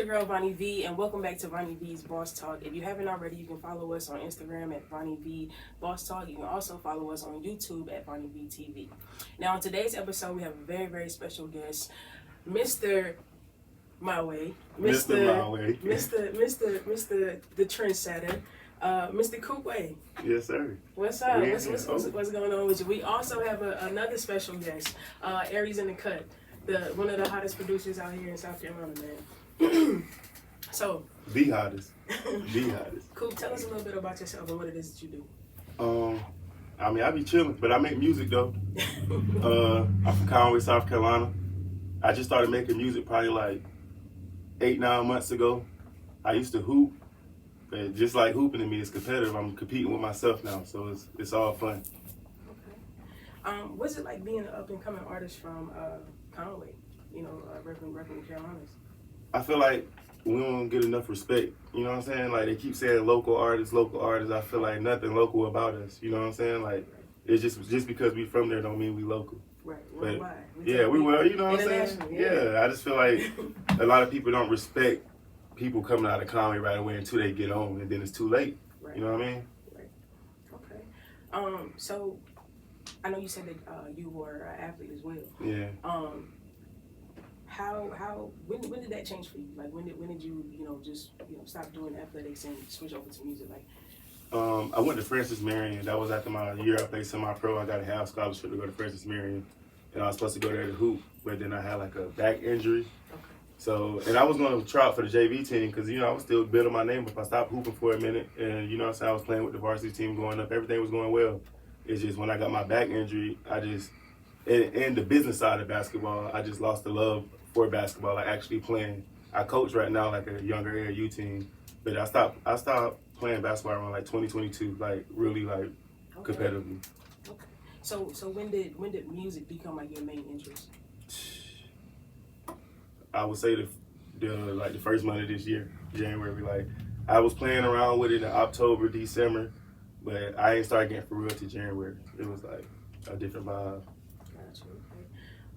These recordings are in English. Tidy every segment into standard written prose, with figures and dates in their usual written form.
girl Vonni V, and welcome back to Vonni V's Bosstalk. If you haven't already, you can follow us on Instagram at Vonni V Bosstalk. You can also follow us on YouTube at Vonni V TV. Now, in today's episode, we have a very, very special guest, Mr. My Way, Mr. the trendsetter, Mr. COOPWAY. Yes, sir. What's up? What's going on with you? We also have another special guest, Ariesinthecut, one of the hottest producers out here in South Carolina, man. So the hottest. The hottest. Coop, tell us a little bit about yourself and what it is that you do. I be chilling, but I make music though. I'm from Conway, South Carolina. I just started making music probably like 8-9 months ago. I used to hoop, and just like hooping to me is competitive. I'm competing with myself now, so it's all fun. Okay. What's it like being an up and coming artist from Conway? You know, repping the Carolinas. I feel like we don't get enough respect. You know what I'm saying? Like they keep saying local artists. I feel like nothing local about us. You know what I'm saying? Like it's just because we from there don't mean we local. Right. Well, why? We will. You know what I'm saying? Yeah. I just feel like a lot of people don't respect people coming out of Conway right away until they get on, and then it's too late. Right. You know what I mean? Right. Okay. So I know you said that you were an athlete as well. Yeah. When did that change for you? Like when did you stop doing athletics and switch over to music? Like I went to Francis Marion. That was after my year I played semi-pro. I got a half scholarship to go to Francis Marion, and I was supposed to go there to hoop, but then I had like a back injury. Okay. So, and I was going to try out for the JV team because I was still building my name. If I stopped hooping for a minute, and I was playing with the varsity team going up, everything was going well. It's just when I got my back injury, in the business side of basketball, I just lost the love for basketball, like actually playing. I coach right now like a younger AAU team, but I stopped playing basketball around like 2022, like really like competitively. Okay. So when did music become like your main interest? I would say the first month of this year, January. Like I was playing around with it in October, December, but I ain't started getting for real till January. It was like a different vibe. Gotcha.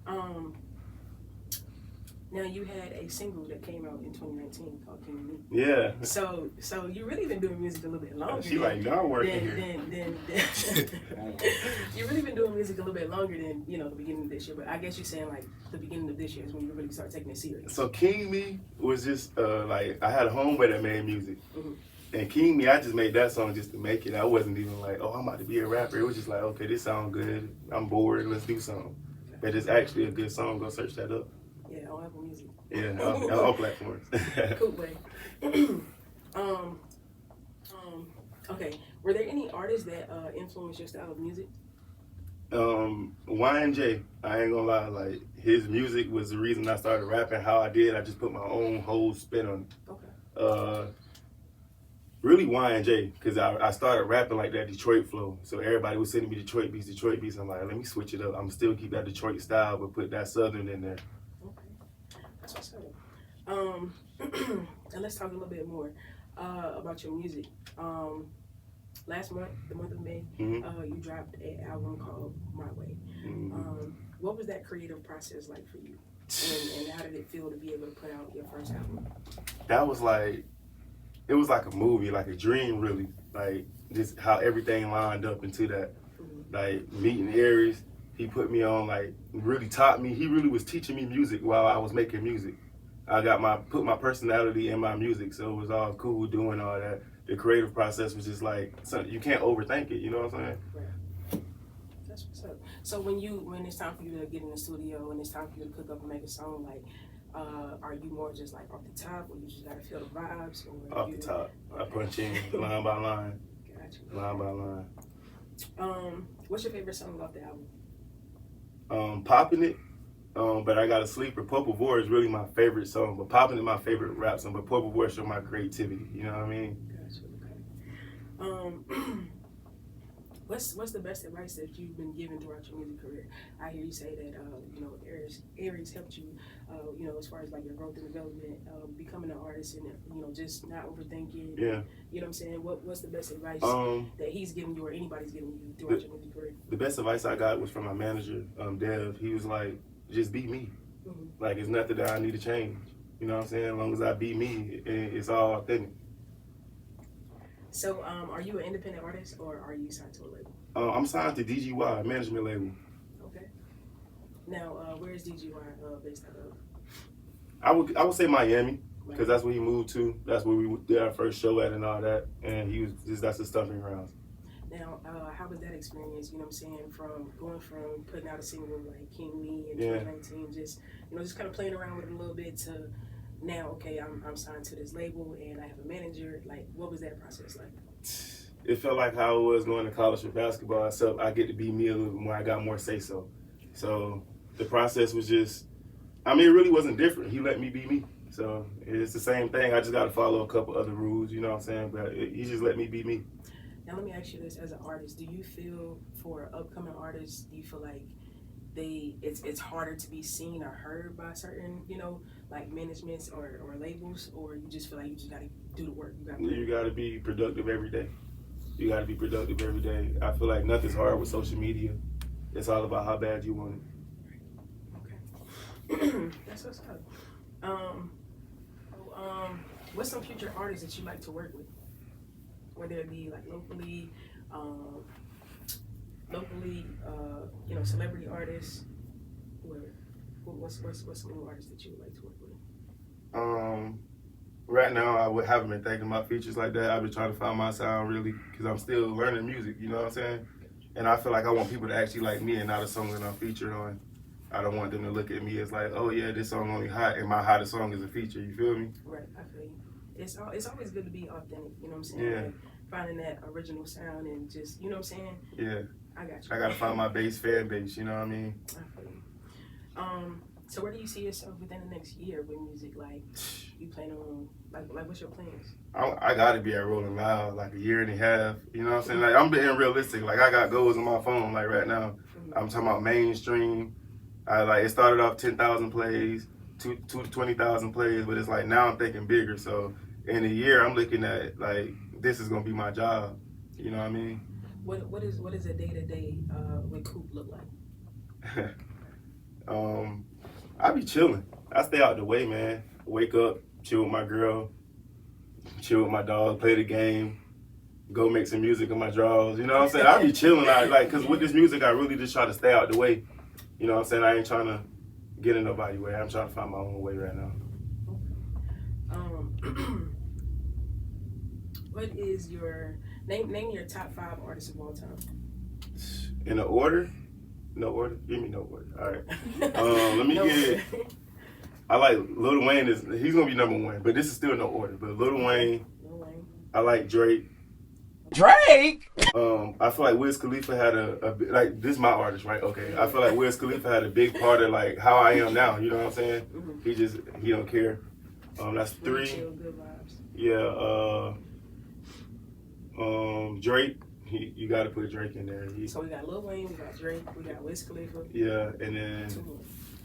Okay. Now you had a single that came out in 2019 called King Me. Yeah. So you really been doing music a little bit longer. She like, no, I'm working here. You really been doing music a little bit longer than the beginning of this year. But I guess you're saying like the beginning of this year is when you really start taking it serious. So King Me was just like I had a homeboy that made music. Mm-hmm. And King Me, I just made that song just to make it. I wasn't even like, oh, I'm about to be a rapper. It was just like, okay, this sounds good. I'm bored. Let's do something. Okay. But it's actually a good song. Go search that up. Yeah, on Apple Music. Yeah, on all platforms. COOPWAY. Okay. Were there any artists that influenced your style of music? Y&J, I ain't gonna lie, like his music was the reason I started rapping how I did. I just put my own whole spin on it. Okay. Really Y&J, because I started rapping like that Detroit flow. So everybody was sending me Detroit beats. I'm like, let me switch it up. I'm still keep that Detroit style, but put that Southern in there. That's what's up. And let's talk a little bit more about your music. Last month, the month of May, mm-hmm. You dropped an album called My Way. Mm-hmm. What was that creative process like for you? And how did it feel to be able to put out your first album? That was like, it was like a movie, like a dream really. Like just how everything lined up into that. Mm-hmm. Like meeting Aries. He put me on, like, really taught me. He really was teaching me music while I was making music. I put my personality in my music, so it was all cool doing all that. The creative process was just like, you can't overthink it, you know what I'm saying? Right. That's what's up. So when it's time for you to get in the studio and it's time for you to cook up and make a song, like, are you more just like off the top, or you just gotta feel the vibes? Or off the top. Okay. I punch in line by line. Gotcha. Line by line. What's your favorite song off the album? Popping It, but I Got a Sleeper. Purple Vor is really my favorite song, but Popping It my favorite rap song, but Purple Vor show my creativity, you know what I mean? Gotcha, okay. What's the best advice that you've been given throughout your music career? I hear you say that, Aries helped you, as far as like your growth and development, becoming an artist and, just not overthinking. Yeah. You know what I'm saying? What's the best advice that he's giving you or anybody's giving you throughout your music career? The best advice I got was from my manager, Dev. He was like, just be me. Mm-hmm. Like, it's nothing that I need to change. You know what I'm saying? As long as I be me, it's all authentic. So, are you an independent artist or are you signed to a label? I'm signed to DGY, management label. Okay. Now, where is DGY based out of? I would say Miami, because that's where he moved to. That's where we did our first show at and all that. And that's his stomping grounds. Now, how was that experience, you know what I'm saying, from going from putting out a single like King Me in Yeah. 2019, just kind of playing around with it a little bit, to now, okay, I'm signed to this label and I have a manager. Like, what was that process like? It felt like how it was going to college for basketball, except I get to be me a little bit more. I got more say-so. So the process was just, it really wasn't different. He let me be me. So it's the same thing. I just got to follow a couple other rules, you know what I'm saying? But he just let me be me. Now, let me ask you this: as an artist, do you feel, for upcoming artists, do you feel like it's harder to be seen or heard by certain, like managements or labels, or you just feel like you just got to do the work? You got to be productive every day. You got to be productive every day. I feel like nothing's hard with social media. It's all about how bad you want it. Okay. That's what's up. What's some future artists that you like to work with? Whether it be like locally, celebrity artists, whoever. What's some new artists that you would like to work with? Right now, I haven't been thinking about features like that. I've been trying to find my sound really, because I'm still learning music, you know what I'm saying? And I feel like I want people to actually like me and not a song that I'm featured on. I don't want them to look at me as like, oh yeah, this song only hot, and my hottest song is a feature, you feel me? Right, I feel you. It's always good to be authentic, you know what I'm saying? Yeah. Like finding that original sound and just, you know what I'm saying? Yeah. I got you. I gotta find my fan base, you know what I mean? I feel you. So where do you see yourself within the next year with music? Like, you plan on, like what's your plans? I gotta be at Rolling Loud like a year and a half. You know what I'm saying? Like, I'm being realistic. Like, I got goals on my phone. Like right now, I'm talking about mainstream. It started off 10,000 plays, 2 to 20,000 plays, but it's like now I'm thinking bigger. So in a year, I'm looking at like this is gonna be my job. You know what I mean? What is a day-to-day with Coop look like? I be chilling. I stay out the way, man. Wake up, chill with my girl, chill with my dog, play the game, go make some music in my drawers. You know what I'm saying? I be chilling out, cause with this music, I really just try to stay out the way. You know what I'm saying? I ain't trying to get in nobody's way. I'm trying to find my own way right now. What is your name your top 5 artists of all time? In the order? No order? Give me no order. All right. Let me get. I like Lil Wayne. He's gonna be number 1, but this is still no order. But Lil Wayne. I like Drake. I feel like Wiz Khalifa had this is my artist, right? Okay. I feel like Wiz Khalifa had a big part of like how I am now. You know what I'm saying? He don't care. That's 3. Good vibes. Yeah. Drake. You got to put Drake in there. So we got Lil Wayne, we got Drake, we got Wiz Khalifa. Yeah, and then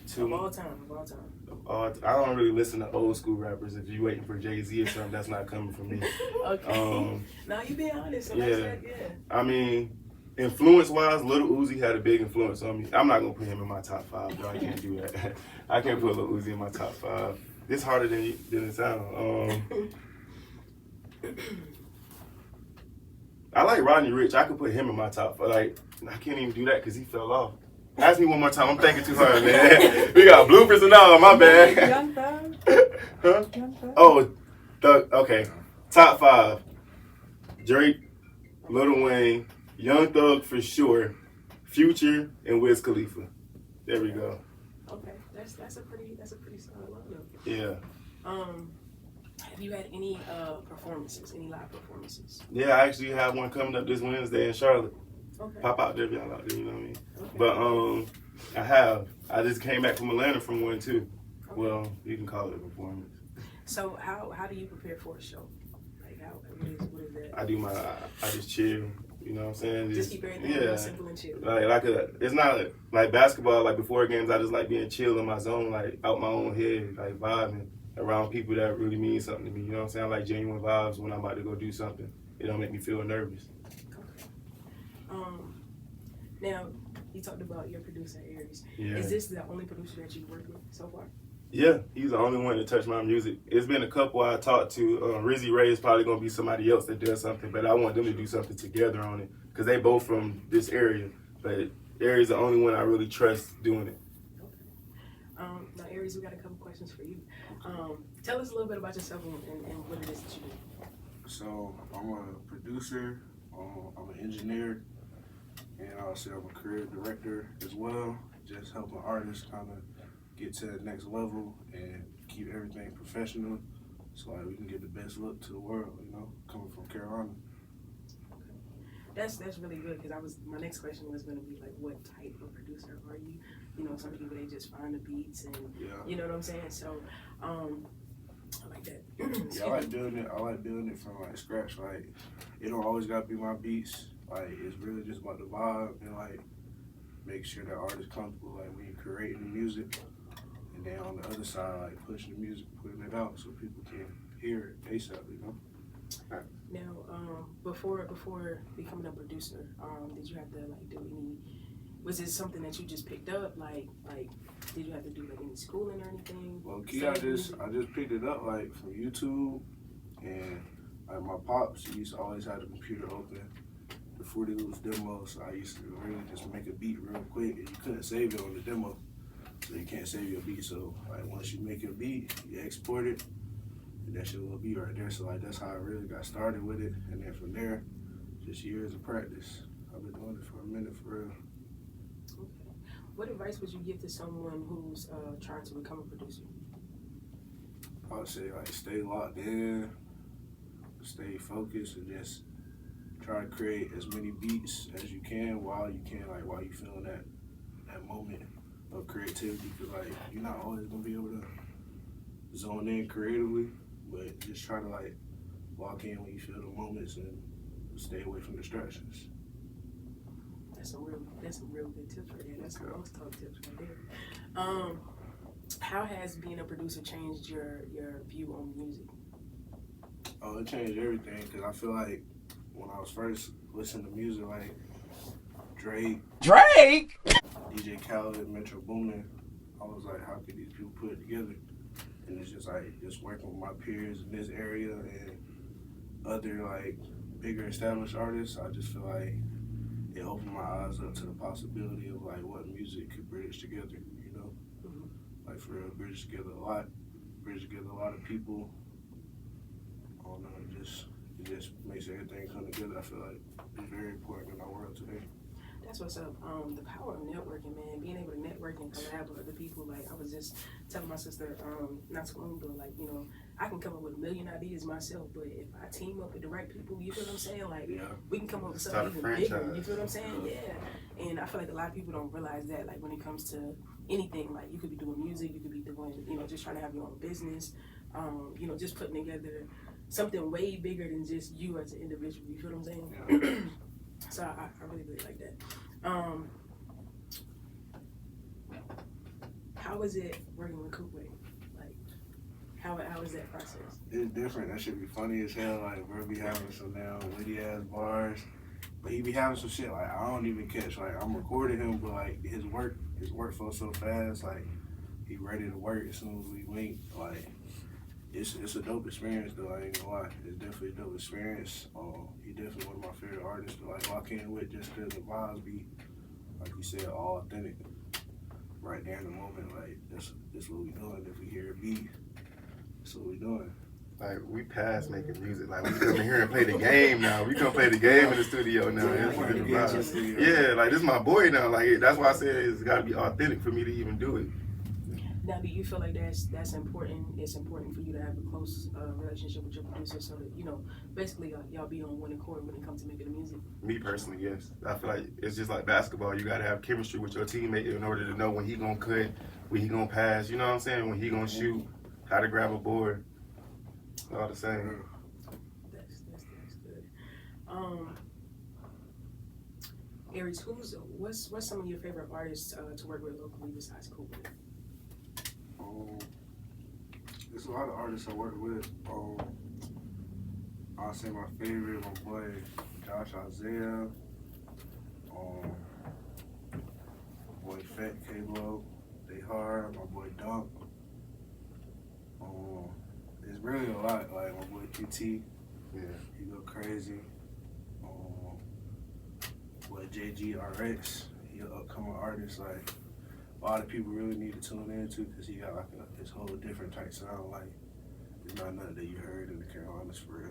2 of all time. I don't really listen to old school rappers. If you waiting for Jay-Z or something, that's not coming from me. Okay. Now you being honest. So yeah. I mean, influence-wise, Lil Uzi had a big influence on me. I'm not gonna put him in my top 5, bro. I can't do that. I can't put Lil Uzi in my top 5. It's harder than it sounds. I like Rodney Ricch. I could put him in my top 5. Like, I can't even do that because he fell off. Ask me one more time. I'm thinking too hard, man. We got bloopers and all. My bad. Young Thug? Huh? Young Thug? Oh, Thug. Okay. Top 5. Drake, Lil Wayne, Young Thug for sure, Future, and Wiz Khalifa. There we go. Okay. That's a pretty solid lineup. Yeah. Have you had any performances, any live performances? Yeah, I actually have one coming up this Wednesday in Charlotte. Okay. Pop out there if y'all out there, you know what I mean? Okay. But I just came back from Atlanta from one too. Okay. Well, you can call it a performance. So how do you prepare for a show? Like what is that? I just chill, you know what I'm saying? Just keep everything real simple and chill. It's not like basketball, like before games, I just like being chill in my zone, like out my own head, like vibing around people that really mean something to me, you know what I'm saying? I like genuine vibes when I'm about to go do something. It don't make me feel nervous. Now, you talked about your producer, Aries. Yeah. Is this the only producer that you've worked with so far? Yeah, he's the only one to touch my music. It's been a couple I talked to. Rizzy Ray is probably gonna be somebody else that does something, but I want them to do something together on it because they both from this area. But Aries the only one I really trust doing it. Now, Aries, we got a couple questions for you. Tell us a little bit about yourself and what it is that you do. So I'm a producer, I'm an engineer, and also I'm a creative director as well. Just helping artists kind of get to the next level and keep everything professional, so like we can get the best look to the world. You know, coming from Carolina. That's really good because my next question was going to be like, what type of producer are you? You know, some people they just find the beats and you know what I'm saying. So, I like that. Yeah, I like building it. I like building it from like scratch. Like, it don't always gotta be my beats. Like, it's really just about the vibe and like make sure the artist comfortable. Like when you're creating the music, and then on the other side, like pushing the music, putting it out so people can hear it ASAP. You know. Now, before becoming a producer, did you have to like do any? Was it something that you just picked up? Like, did you have to do like any schooling or anything? Well, I just picked it up like from YouTube, and like my pops used to always have the computer open, the Fruity Loops demo. So I used to really just make a beat real quick, and you couldn't save it on the demo, so you can't save your beat. So like once you make your beat, you export it. And that's your little beat right there. So like that's how I really got started with it. And then from there, just years of practice. I've been doing it for a minute for real. Okay. What advice would you give to someone who's trying to become a producer? I would say like stay locked in, stay focused, and just try to create as many beats as you can while you feeling that moment of creativity. Cause like you're not always gonna be able to zone in creatively. But just try to like lock in when you feel the moments and stay away from distractions. That's some real good tips right there. That's some Bosstalk tips right there. How has being a producer changed your view on music? Oh, it changed everything because I feel like when I was first listening to music like Drake, DJ Khaled, Metro Boomin, I was like, how could these people put it together? And it's just like just working with my peers in this area and other like bigger established artists. I just feel like it opened my eyes up to the possibility of like what music could bridge together. You know, like for real, bridge together a lot of people. I don't know, it just makes everything come together. I feel like it's very important in our world today. That's what's up. The power of networking, man. Being able to network and collab with other people. Like I was just telling my sister not too long ago, like, you know, I can come up with a million ideas myself, but if I team up with the right people, you feel what I'm saying? Like we can come up with something even bigger. You feel what I'm saying? Yeah. And I feel like a lot of people don't realize that, like when it comes to anything, like you could be doing music, you could be doing, you know, just trying to have your own business, you know, just putting together something way bigger than just you as an individual. You feel what I'm saying? Yeah. So I really like that. How is it working with COOPWAY? Like, how is that process? It's different. That should be funny as hell. Like, bro be having some damn witty ass bars, but he be having some shit like I don't even catch. Like I'm recording him, but like his work flows so fast. Like he ready to work as soon as we link. Like it's a dope experience though. I ain't gonna lie. It's definitely a dope experience. He definitely one of my favorite artists to like lock in with just because the vibes be, like you said, all authentic. Right there in the moment, like that's what we doing. If we hear a beat, that's what we doing. Like we past making music. Like we come in here and play the game now. We gonna play the game in the studio now. Yeah, like this is my boy now. Like that's why I said it's gotta be authentic for me to even do it. Now, do you feel like that's important? It's important for you to have a close relationship with your producer, so that you know, basically, y'all be on one accord when it comes to making the music. Me personally, yes. I feel like it's just like basketball. You gotta have chemistry with your teammate in order to know when he gonna cut, when he gonna pass. You know what I'm saying? When he gonna shoot, how to grab a board. All the same. That's good. Aries, what's some of your favorite artists to work with locally besides COOPWAY? There's a lot of artists I work with. I'll say my favorite, my boy Josh Isaiah, my boy Fat K-Lo, They Hard, my boy Dunk, It's really a lot. Like my boy QT, Yeah. he go crazy. With JGRX, he an upcoming artist. Like a lot of people really need to tune into because he got like his whole different type sound. Like it's not nothing that you heard in the Carolinas for real.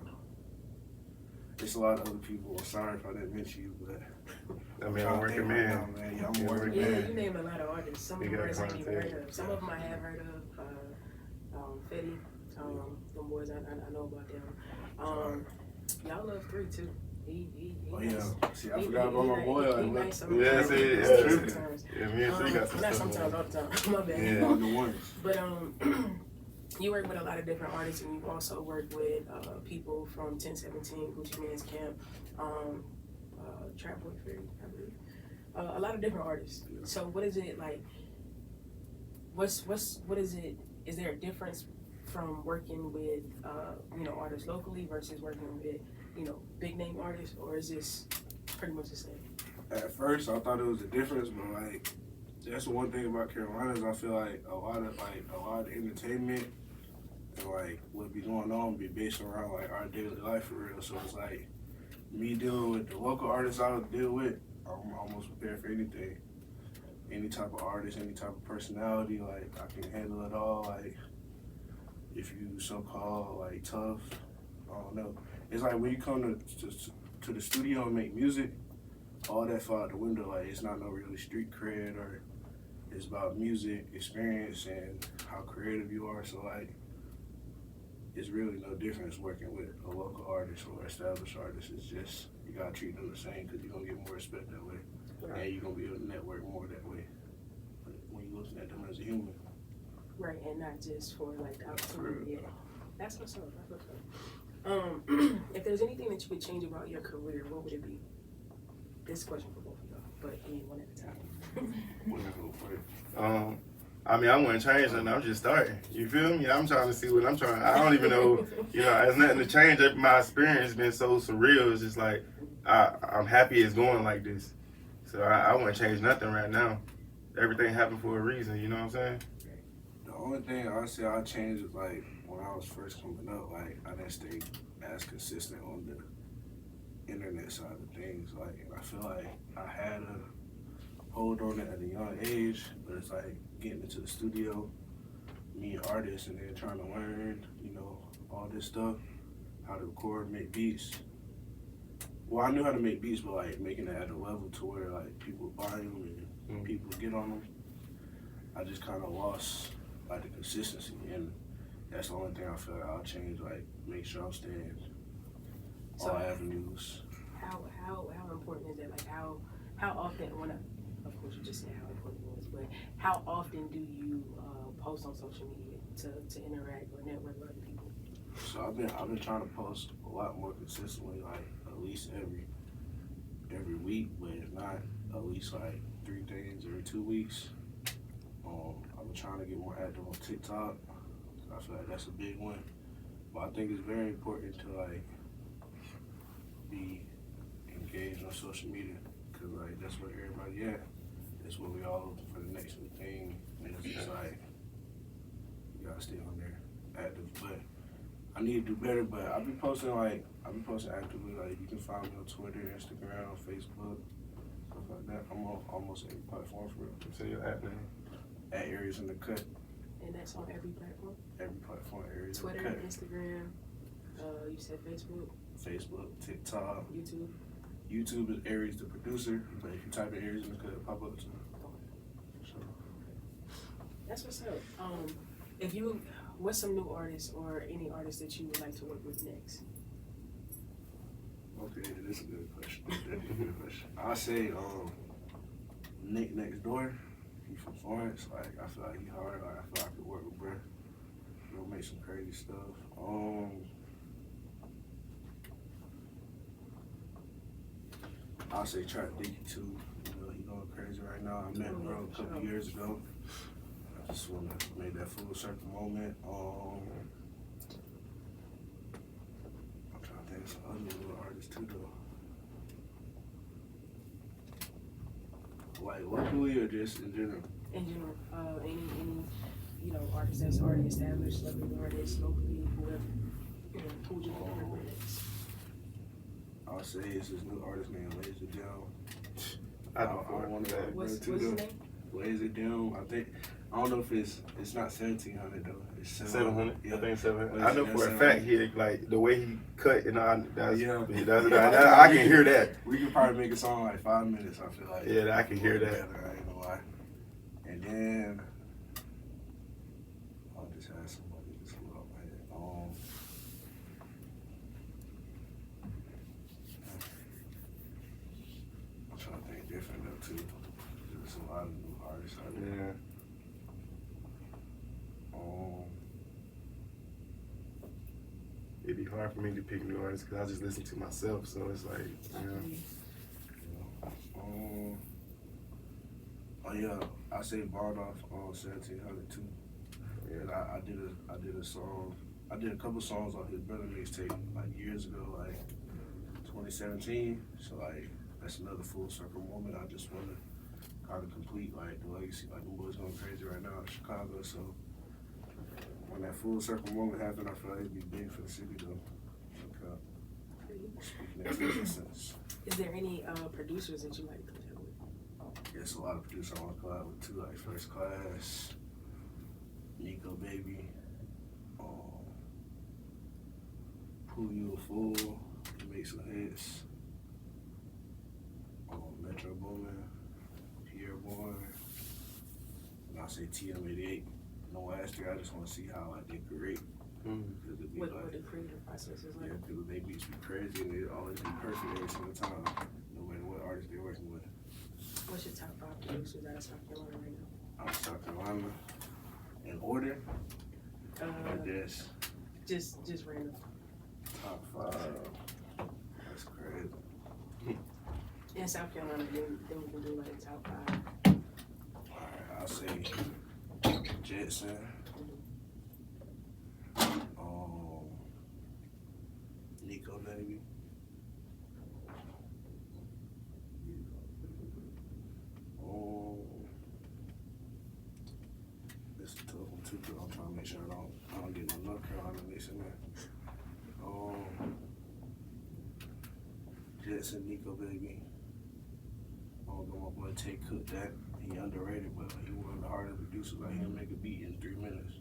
It's a lot of other people. I'm sorry if I didn't mention you, but I mean, I'm working man. Right now, man. Yeah, I'm working Yeah, man. you named a lot of artists. Some of the artists I ain't even heard of. Some of them I have heard of. Fetty, them boys, I know about them. Y'all love 3 too. He Oh yeah. See, I he- forgot about my boy. He Like, nice Yeah, sometimes. see, Sometimes. Yeah, me and Free got some Not stuff. sometimes, all the time. My bad. Yeah. the ones. But you work with a lot of different artists, and you've also worked with people from 1017, Gucci Mane's Camp, Trap Boy Fury, I believe. A lot of different artists. Yeah. So what is it like? What is it? Is there a difference from working with artists locally versus working with big name artists, or is this pretty much the same? At first, I thought it was a difference, but like that's the one thing about Carolinas. I feel like a lot of entertainment and like what be going on be based around like our daily life for real. So it's like me dealing with the local artists I would deal with. I'm almost prepared for anything, any type of artist, any type of personality. Like I can handle it all. Like if you so-called like tough, I don't know. It's like when you come to the studio and make music, all that fall out the window. Like it's not no really street cred, or it's about music experience and how creative you are. So like it's really no difference working with a local artist or established artist. It's just you gotta treat them the same because you're gonna get more respect that way, and you're gonna be able to network more that way. But when you looking at them as a human, Right, and not just for like the opportunity. Yeah. That's what's up. That's what's up. If there's anything that you could change about your career, what would it be? This question for both of y'all, but I mean one at a time. what is gonna play? I mean, I wouldn't change nothing. I'm just starting. You feel me? I'm trying to see what I'm trying. I don't even know. There's nothing to change. My experience has been so surreal. It's just like I'm happy it's going like this. So I wouldn't change nothing right now. Everything happened for a reason. You know what I'm saying? The only thing I say I changed is like when I was first coming up, like I didn't stay as consistent on the internet side of things. Like, and I feel like I had a hold on it at a young age, but it's like getting into the studio, meeting artists, and then trying to learn, all this stuff, how to record, make beats. Well, I knew how to make beats, but like making it at a level to where like people buy them and people get on them. I just kind of lost like the consistency, and that's the only thing I feel like I'll change. Like make sure I'm staying all avenues. How important is that? Like how often of course you just said how important it was, but how often do you post on social media to interact or network with other people? So I've been trying to post a lot more consistently, like at least every week, but if not, at least like 3 things every 2 weeks. I've been trying to get more active on TikTok. I feel like that's a big one, but I think it's very important to like be engaged on social media because like that's where everybody at. That's what we all looking for the next new thing, and it's just like you gotta stay on there active. But I need to do better. But I've been posting actively. Like you can find me on Twitter, Instagram, Facebook, stuff like that. I'm on almost every platform for real. So you're happening. At Ariesinthecut. And that's on every platform? Every platform, Ariesinthecut. Twitter, Instagram, you said Facebook, TikTok. YouTube is Aries the producer, but if you type in Ariesinthecut, it'll pop up to me. So. That's what's up. What's some new artists or any artists that you would like to work with next? Okay, that's a good question. I say Nick Next Door. He from Florence. Like I feel like he hard. Like I feel like I could work with bro. He'll make some crazy stuff. I'll say Trap Dicky too. He going crazy right now. I met bro a couple years ago. I just wanna make that full circle moment. I'm trying to think of some other little artists too though. Like locally or just in general? In general, any you know, artists that's already established, celebrity artists, locally, whoever, you know, who would you want to work with next? I'll say it's this new artist named Lays It Down. I want to What's his name? Lays It Down. I don't know if it's not 1,700 though. It's 700. Yeah. I think 700. Well, I know it's for a 700. fact he like the way he cut and all. That's, Yeah. I can hear that. We could probably make a song like 5 minutes. I feel like. Yeah, I can hear that. I ain't gonna lie. And then I'll just have somebody just look up my head. I'm trying to think different though too. There's a lot of new artists out there. Yeah. It'd be hard for me to pick new artists because I just listen to myself. So it's like, Oh yeah, I say Bosstalk on 1,700 too. Yeah, I did a song. I did a couple songs on his brother mixtape like years ago, like 2017. So like that's another full circle moment. I just want to kind of complete like the legacy. Like the boys going crazy right now in Chicago. So when that full circle moment happened, I feel like it'd be big for the city though. Speaking of existence. Is there any producers that you like to collab with? There's a lot of producers I want to collab with too, like First Class, Nico Baby, Who You a Fool, he makes some hits, Metro Boomin, Pierre Bourne, and I say TM88. No Aster, I just want to see how like they create. What the creative process is like? Yeah, because they beats be crazy and they always be perfect every single time, no matter what artist they're working with. What's your top 5 producers out of South Carolina right now? Out of South Carolina, in order, like this. Just random. Top 5. That's crazy. In South Carolina, then we can do like top 5. Alright, I'll say Jetson. Nico Baby. This is a tough one too, because I'm trying to make sure I don't get no North Carolina mix in there. Jetson, Nico Baby. I'm gonna my boy Tay Cook that. He underrated, but he one of the hardest producers. Like he'll make a beat in 3 minutes.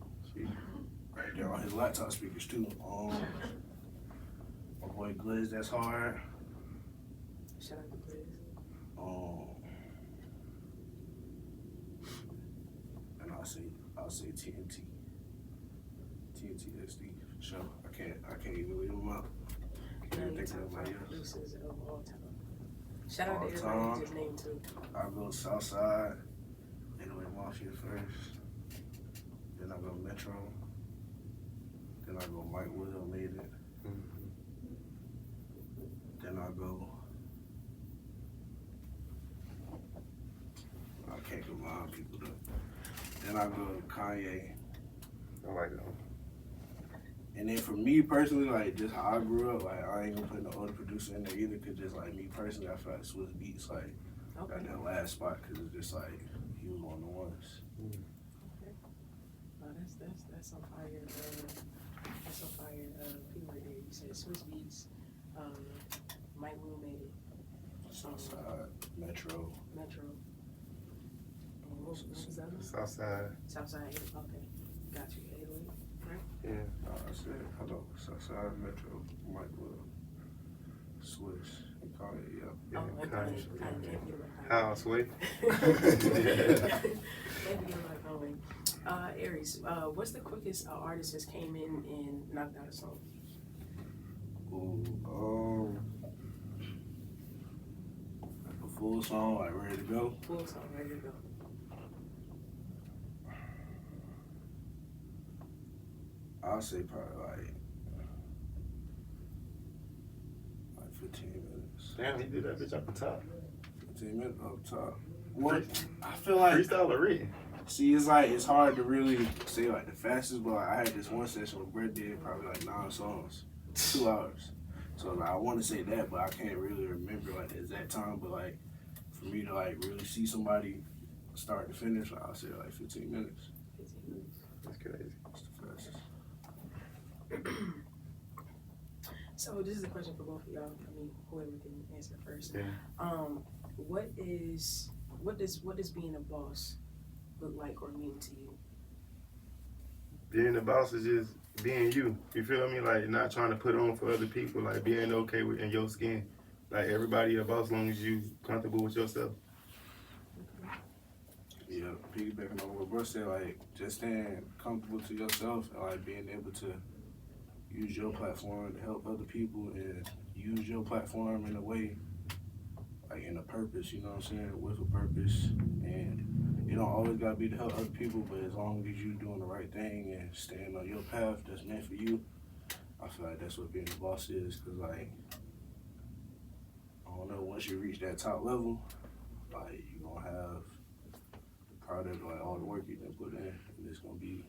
Right there on his laptop speakers too. My boy Gliz, that's hard. Shout out to Gliz. And I'll say TNT. TNT SD for sure. I can't even leave him out. Now Can't your think top of 5 anybody else. producers of all time. Shout out All to everybody time. you just named too. I go Southside, anyway Mafia first. Then I go Metro. Then I go Mike Will made it. Then I go. I can't combine people though. Then I go Kanye. I like that. And then for me personally, like just how I grew up, like I ain't gonna put no other producer in there either, cause just like me personally, I feel like Swiss Beats like got that last spot, cause it's just like he was one of the ones. Okay. That's some fire. That's some fire. People right there. You said Swiss Beats. Mike Will made it. Southside, Metro. What was that one? Southside. Southside. Okay. Got you. 808. Right? Yeah. I said hello. Southside, Metro, Mike Will, Swiss, and Kanye. Yeah. Oh, okay. Kanye. Can't forget about Kanye. How sweet. Can't forget about Conway. Aries, what's the quickest artist has came in and knocked out a song? Ooh, like a full song, like ready to go. Full song, ready to go. I'll say probably like 15 minutes. Damn, he did that bitch up the top. 15 minutes up top. What? I feel like, Freestyle or written? see, it's like, it's hard to really say like the fastest, but like, I had this one session where Brett did probably like 9 songs, 2 hours. So like, I want to say that, but I can't really remember like the exact time, but like, for me to like really see somebody start to finish, like, I'll say like 15 minutes. 15 minutes. crazy. So this is a question for both of y'all. I mean, whoever can answer first. Yeah. What does being a boss look like or mean to you? Being the boss is just being you. You feel me? Like not trying to put on for other people. Like being okay in your skin. Like everybody a boss as long as you comfortable with yourself. Yeah, piggybacking on what Bro said, like just staying comfortable to yourself and like being able to use your platform to help other people and use your platform in a way, like in a purpose, you know what I'm saying, with a purpose. And it don't always gotta be to help other people, but as long as you doing the right thing and staying on your path that's meant for you, I feel like that's what being a boss is. Cause like, I don't know, once you reach that top level, like you gonna have the product, like all the work you done put in, and it's gonna be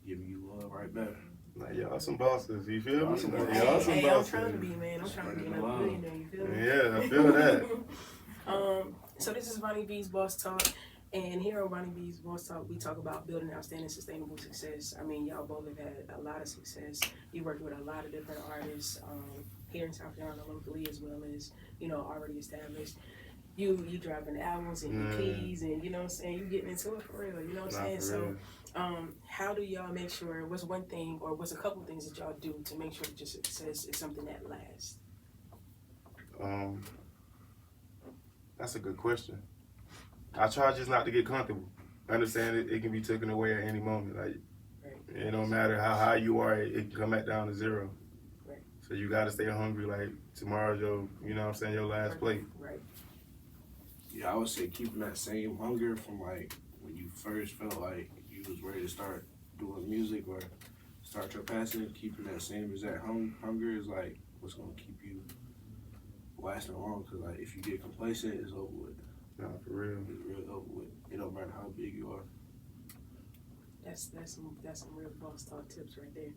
giving you love right back. Like y'all some bosses, you feel me? Y'all some Like, bosses. y'all some I'm bosses. trying to be, man. I'm trying to be another millionaire, you feel me? Yeah, I feel that. So this is Vonni B's Boss Talk, and here on Vonni B's Boss Talk, we talk about building outstanding, sustainable success. I mean, y'all both have had a lot of success. You worked with a lot of different artists here in South Carolina locally, as well as, you know, already established. You driving albums and EPs, and you know what I'm saying, you getting into it for real, you know what I'm saying? So how do y'all make sure, what's one thing or what's a couple things that y'all do to make sure that your success is something that lasts? That's a good question. I try just not to get comfortable. Understand it can be taken away at any moment. Like it don't matter how high you are, it can come back down to zero. Right. So you gotta stay hungry. Like tomorrow's your, you know what I'm saying, your last plate. Right. Yeah, I would say keeping that same hunger from like when you first felt like you was ready to start doing music or start your passion, keeping that same exact hunger is like what's gonna keep you lasting long. Cause like if you get complacent, it's over with. Nah, for real. It's real over with. It don't matter how big you are. That's some real boss talk tips right there.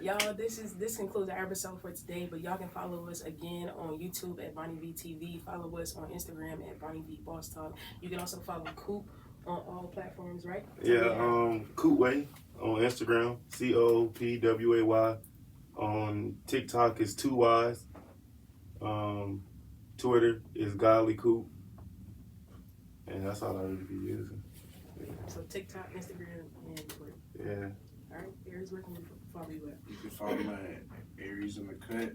Y'all, this concludes our episode for today, but y'all can follow us again on YouTube at Vonni B TV. Follow us on Instagram at Vonni B Boss Talk. You can also follow Coop on all platforms, right? Yeah, COOPWAY on Instagram, COOPWAY. On TikTok is 2 Ys. Twitter is Godly Coop. And that's all I really be using. So TikTok, Instagram, and Twitter. Yeah. All right, Aries, where can we follow you at? You can follow me at Ariesinthecut,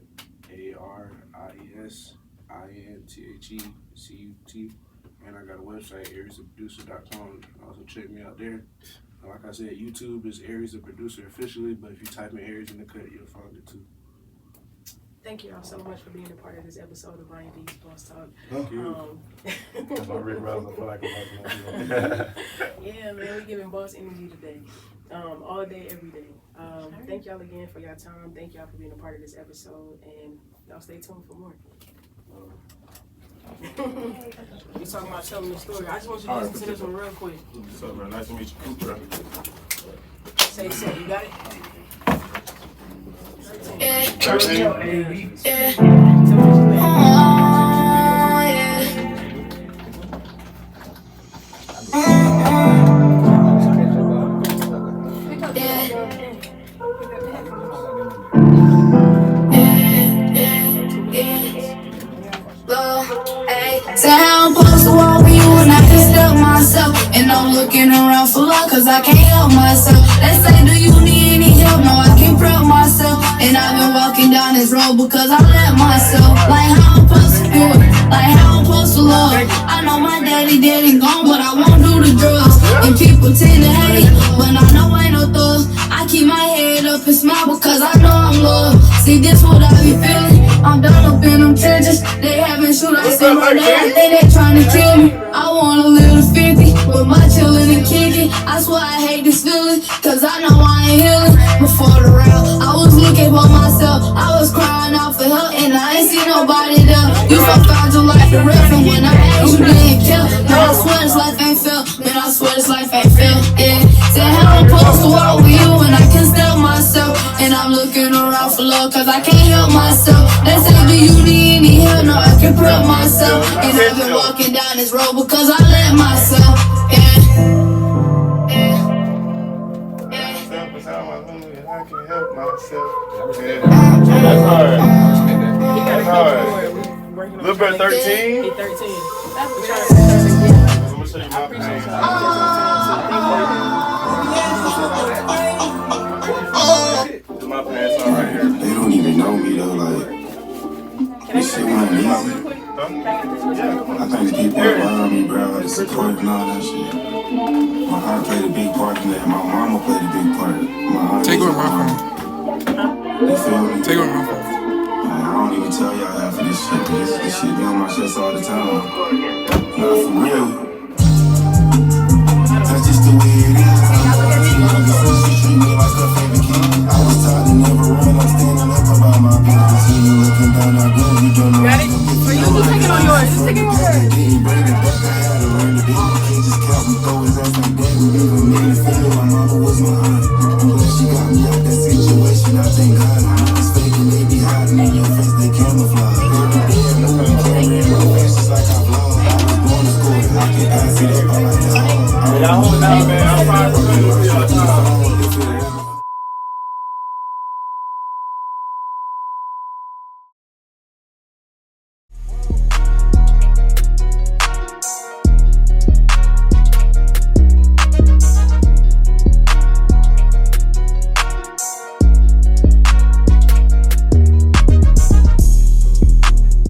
ARISINTHECUT. And I got a website, ariestheproducer.com. You can also check me out there. And like I said, YouTube is Aries the Producer officially, but if you type in Ariesinthecut, you'll find it too. Thank you all so much for being a part of this episode of Vonni B's Boss Talk. Thank you. That's my Rick Ross. I feel like I'm about Yeah, man, we're giving boss energy today. All day, every day. Thank y'all again for your time. Thank y'all for being a part of this episode, and y'all stay tuned for more. We talking about telling the story. I just want you to listen to this one real quick. What's up, man? Nice to meet you, Coop, bro. Say, you got it? Say how I'm supposed to walk with you and I can step myself. And I'm looking around for love cause I can't help myself. They say do you need any help? No, I can prep myself. And I've been walking down this road because I let myself. Like how I'm supposed to do it, like how I'm supposed to love. I know my daddy dead and gone, but I won't do the drugs. And people tend to hate, but I know I ain't no thug. I keep my head up and smile because I know I'm loved. See this what I be feeling, I'm done up in them trenches. They having shootouts in my day, I think they trying to kill me. I wanna live to 50, with my chillin' and kicking. I swear I hate this feeling, cause I know I ain't healing. Before the round, I was looking for myself, I was crying out for help, and I ain't see nobody there. You so found your life to rip from when I asked you didn't kill. Man, I swear this life ain't fair, man, I swear this life ain't fair, yeah. Say how I'm supposed to walk with you and I can step myself. And I'm looking around for love cause I can't help myself. They say do you need any help? No, I can prep myself. And I've been walking down this road because I let myself, yeah. That's hard. That's hard. Working on Little bit 13. He's 13. I'm gonna show you my appreciate page. y'all. My pants are right here. They don't even know me though, like, this shit wasn't easy. I think the people around me, bro, the support and all that shit. My heart played a big part in that. My mama played a big part. Take away my phone. You feel me? Take away my phone. I don't even tell y'all half of this shit, but this shit be on my chest all the time. Nah, for real.